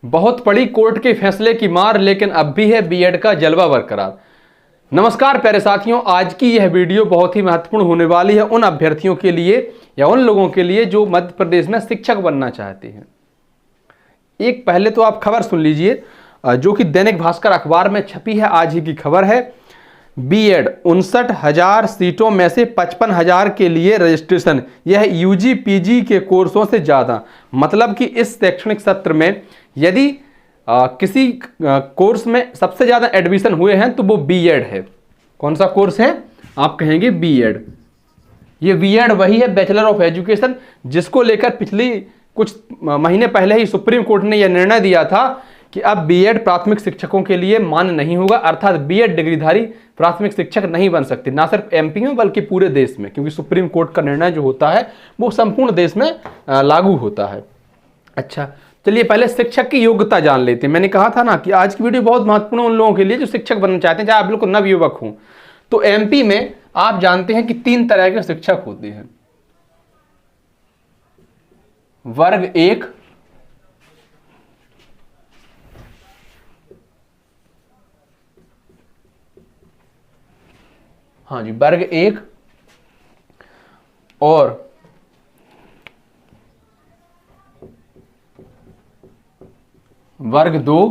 बहुत पड़ी कोर्ट के फैसले की मार, लेकिन अब भी है बीएड का जलवा बरकरार। नमस्कार प्यारे साथियों, आज की यह वीडियो बहुत ही महत्वपूर्ण होने वाली है उन अभ्यर्थियों के लिए या उन लोगों के लिए जो मध्य प्रदेश में शिक्षक बनना चाहते हैं। एक पहले तो आप खबर सुन लीजिए जो कि दैनिक भास्कर अखबार में छपी है, आज ही की खबर है। बीएड 59,000 सीटों में से 55,000 के लिए रजिस्ट्रेशन, यह यूजी पीजी के कोर्सों से ज़्यादा। मतलब कि इस शैक्षणिक सत्र में यदि किसी कोर्स में सबसे ज़्यादा एडमिशन हुए हैं तो वो बीएड है। कौन सा कोर्स है? आप कहेंगे बीएड। ये बीएड वही है, बैचलर ऑफ एजुकेशन, जिसको लेकर पिछली कुछ महीने पहले ही सुप्रीम कोर्ट ने यह निर्णय दिया था कि अब बीएड प्राथमिक शिक्षकों के लिए मान्य नहीं होगा, अर्थात बीएड डिग्रीधारी प्राथमिक शिक्षक नहीं बन सकते, ना सिर्फ एमपी में बल्कि पूरे देश में, क्योंकि सुप्रीम कोर्ट का निर्णय जो होता है वो संपूर्ण देश में लागू होता है। अच्छा, चलिए पहले शिक्षक की योग्यता जान लेते हैं। मैंने कहा था ना कि आज की वीडियो बहुत महत्वपूर्ण उन लोगों के लिए जो शिक्षक बनना चाहते हैं, चाहे आप बिल्कुल नवयुवक हों। तो एमपी में आप जानते हैं कि 3 तरह के शिक्षक होते हैं। वर्ग 1, हाँ जी, वर्ग 1 और वर्ग 2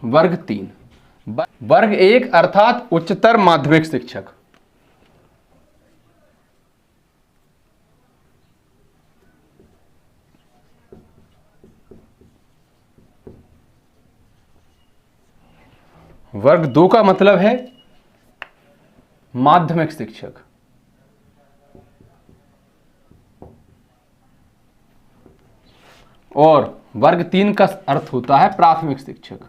वर्ग 3। वर्ग 1 अर्थात उच्चतर माध्यमिक शिक्षक। वर्ग 2 का मतलब है माध्यमिक शिक्षक। और वर्ग 3 का अर्थ होता है प्राथमिक शिक्षक।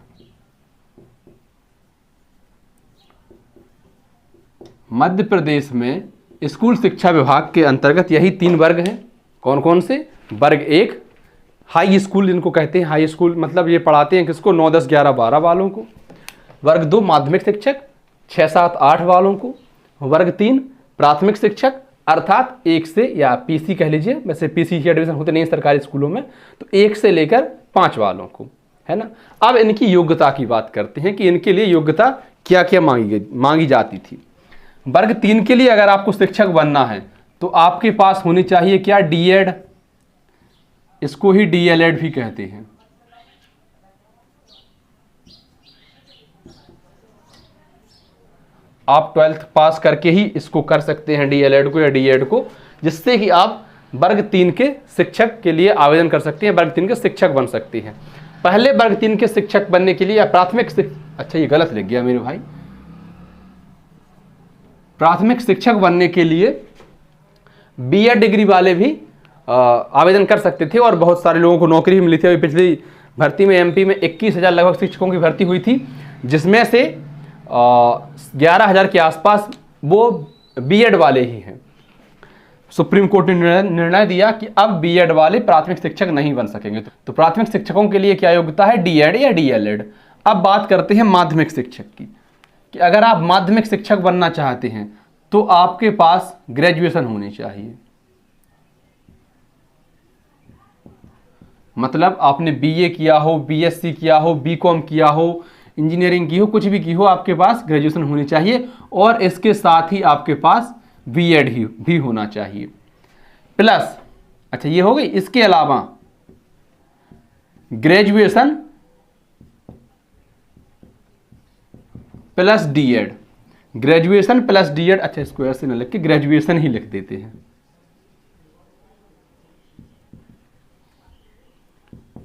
मध्य प्रदेश में स्कूल शिक्षा विभाग के अंतर्गत यही 3 वर्ग हैं। कौन कौन से? वर्ग 1 हाई स्कूल, जिनको कहते हैं हाई स्कूल, मतलब ये पढ़ाते हैं किसको? 9, 10, 11, 12 वालों को। वर्ग 2 माध्यमिक शिक्षक 6, 7, 8 वालों को। वर्ग 3 प्राथमिक शिक्षक अर्थात 1 से, या पीसी कह लीजिए, वैसे पीसी के एडमिशन होते नहीं सरकारी स्कूलों में, तो 1 से लेकर 5 वालों को, है ना। अब इनकी योग्यता की बात करते हैं कि इनके लिए योग्यता क्या क्या मांगी जाती थी। वर्ग 3 के लिए अगर आपको शिक्षक बनना है तो आपके पास होनी चाहिए क्या? डीएड, इसको ही डीएलएड भी कहते हैं। आप 12th पास करके ही इसको कर सकते हैं, डीएलएड को या डीएड को, जिससे कि आप वर्ग 3 के शिक्षक के लिए आवेदन कर सकते हैं, वर्ग 3 के शिक्षक बन सकते हैं। पहले वर्ग 3 के शिक्षक बनने के लिए या प्राथमिक अच्छा ये गलत लिख गया मेरे भाई। प्राथमिक शिक्षक बनने के लिए बीएड डिग्री वाले भी आवेदन कर सकते थे और बहुत सारे लोगों को नौकरी भी मिली थी। अभी पिछली भर्ती में एमपी में 21,000 लगभग शिक्षकों की भर्ती हुई थी, जिसमें से 11,000 के आसपास वो बीएड वाले ही हैं। सुप्रीम कोर्ट ने निर्णय दिया कि अब बीएड वाले प्राथमिक शिक्षक नहीं बन सकेंगे। तो प्राथमिक शिक्षकों के लिए क्या योग्यता है? डीएड या डीएलएड। अब बात करते हैं माध्यमिक शिक्षक की, कि अगर आप माध्यमिक शिक्षक बनना चाहते हैं तो आपके पास ग्रेजुएशन होनी चाहिए। मतलब आपने बीए किया हो, बीएससी किया हो, बीकॉम किया हो, इंजीनियरिंग की हो, कुछ भी की हो, आपके पास ग्रेजुएशन होनी चाहिए और इसके साथ ही आपके पास बीएड ही भी होना चाहिए प्लस। अच्छा ये हो गई। इसके अलावा graduation plus DEd, graduation plus DEd. अच्छा इसको ऐसे ना लिख के ग्रेजुएशन ही लिख देते हैं।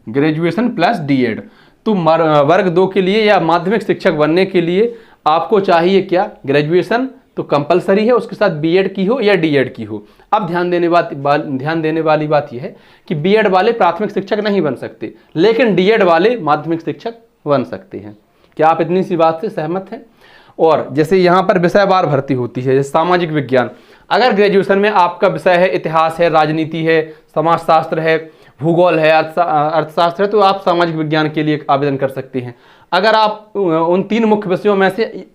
Graduation plus DEd. तो वर्ग 2 के लिए या माध्यमिक शिक्षक बनने के लिए आपको चाहिए क्या? ग्रेजुएशन तो कंपलसरी है, उसके साथ बीएड की हो या डीएड की हो। अब ध्यान देने वाली बात यह है कि बीएड वाले प्राथमिक शिक्षक नहीं बन सकते, लेकिन डीएड वाले माध्यमिक शिक्षक बन सकते हैं। क्या आप इतनी सी बात से सहमत हैं? और जैसे यहाँ पर विषयवार भर्ती होती है, जैसे सामाजिक विज्ञान, अगर ग्रेजुएशन में आपका विषय है इतिहास है, राजनीति है, समाजशास्त्र है, भूगोल है, अर्थशास्त्र है, तो आप सामाजिक विज्ञान के लिए आवेदन कर सकते हैं। अगर आप उन 3 मुख्य विषयों में से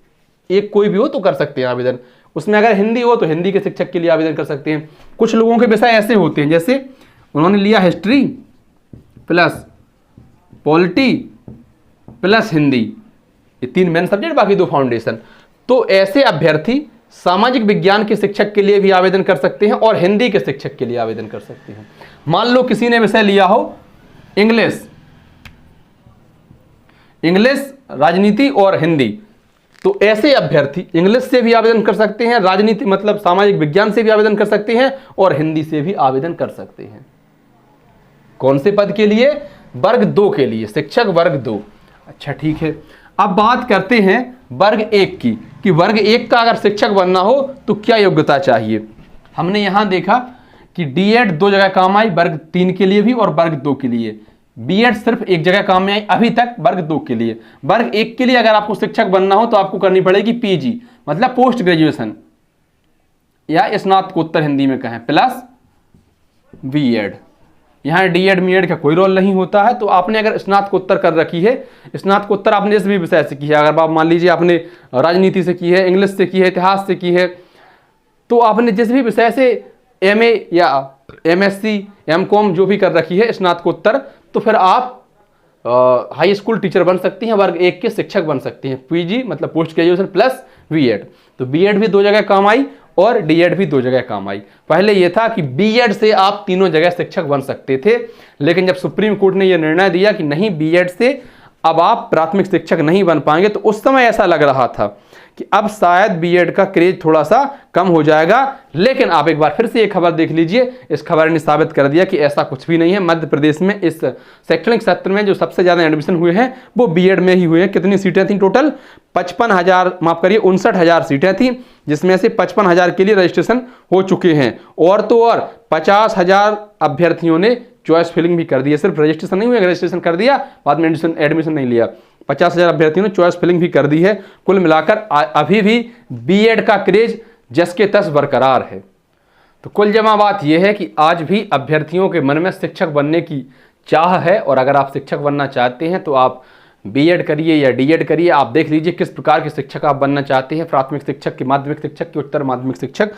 एक कोई भी हो तो कर सकते हैं आवेदन। उसमें अगर हिंदी हो तो हिंदी के शिक्षक के लिए आवेदन कर सकते हैं। कुछ लोगों के विषय ऐसे होते हैं, जैसे उन्होंने लिया history plus polity plus Hindi, ये 3 मेन सब्जेक्ट, बाकी 2 फाउंडेशन। तो ऐसे अभ्यर्थी सामाजिक विज्ञान के शिक्षक के लिए भी आवेदन कर सकते हैं और हिंदी के शिक्षक के लिए आवेदन कर सकते हैं। मान लो किसी ने विषय लिया हो इंग्लिश, राजनीति और हिंदी, तो ऐसे अभ्यर्थी इंग्लिश से भी आवेदन कर सकते हैं, राजनीति मतलब सामाजिक विज्ञान से भी आवेदन कर सकते हैं और हिंदी से भी आवेदन कर सकते हैं। कौन से पद के लिए? वर्ग 2 के लिए, शिक्षक वर्ग 2। अच्छा ठीक है, अब बात करते हैं वर्ग 1 की, कि वर्ग 1 का अगर शिक्षक बनना हो तो क्या योग्यता चाहिए। हमने यहां देखा कि D.Ed 2 जगह काम आई, वर्ग 3 के लिए भी और वर्ग 2 के लिए। B.Ed सिर्फ 1 जगह काम में आई अभी तक, वर्ग 2 के लिए। वर्ग 1 के लिए अगर आपको शिक्षक बनना हो तो आपको करनी पड़ेगी PG, मतलब पोस्ट ग्रेजुएशन या स्नातकोत्तर हिंदी में कहें, प्लस B.Ed। यहाँ D.Ed M.Ed का कोई रोल नहीं होता है। तो आपने अगर स्नातकोत्तर कर रखी है, स्नातकोत्तर आपने जिस भी विषय से की है, अगर आप मान लीजिए आपने राजनीति से की है, इंग्लिश से की है, इतिहास से की है, तो आपने जिस भी विषय से MA या MSc M.Com जो भी कर रखी है स्नातकोत्तर, तो फिर आप हाई स्कूल टीचर बन सकती हैं, वर्ग 1 के शिक्षक बन सकती हैं। PG मतलब पोस्ट ग्रेजुएशन प्लस B.Ed। तो B.Ed भी 2 जगह काम आई और D.Ed भी 2 जगह काम आई। पहले यह था कि B.Ed से आप तीनों जगह शिक्षक बन सकते थे, लेकिन जब सुप्रीम कोर्ट ने यह निर्णय दिया कि नहीं, B.Ed से अब आप प्राथमिक शिक्षक नहीं बन पाएंगे, तो उस समय ऐसा लग रहा था कि अब शायद B.Ed का क्रेज थोड़ा सा कम हो जाएगा। लेकिन आप एक बार फिर से ये खबर देख लीजिए, इस खबर ने साबित कर दिया कि ऐसा कुछ भी नहीं है। मध्य प्रदेश में इस शैक्षणिक सत्र में जो सबसे ज़्यादा एडमिशन हुए हैं वो B.Ed में ही हुए हैं। कितनी सीटें थी टोटल? 59,000 सीटें थी, जिसमें से 55,000 के लिए रजिस्ट्रेशन हो चुके हैं। और तो और 50,000 अभ्यर्थियों ने चॉइस फिलिंग भी कर दी है। सिर्फ रजिस्ट्रेशन नहीं हुआ, रजिस्ट्रेशन कर दिया, बाद में एडमिशन नहीं लिया। 50,000 अभ्यर्थियों ने चॉइस फिलिंग भी कर दी है। कुल मिलाकर अभी भी B.Ed का क्रेज जस के तस बरकरार है। तो कुल जमा बात यह है कि आज भी अभ्यर्थियों के मन में शिक्षक बनने की चाह है, और अगर आप शिक्षक बनना चाहते हैं तो आप B.Ed करिए या D.Ed करिए। आप देख लीजिए किस प्रकार के शिक्षक आप बनना चाहते हैं, प्राथमिक शिक्षक की, माध्यमिक शिक्षक की, उत्तर माध्यमिक शिक्षक,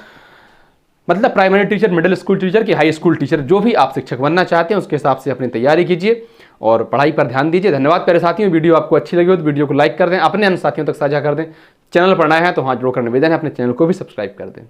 मतलब primary teacher, middle school teacher की, हाई स्कूल टीचर, जो भी आप शिक्षक बनना चाहते हैं उसके हिसाब से अपनी तैयारी कीजिए और पढ़ाई पर ध्यान दीजिए। धन्यवाद प्यारे साथियों। वीडियो आपको अच्छी लगी हो तो वीडियो को लाइक कर दें, अपने अन्य साथियों तक साझा कर दें। चैनल पर नए हैं तो हाथ जोड़कर निवेदन है, अपने चैनल को भी सब्सक्राइब कर दें।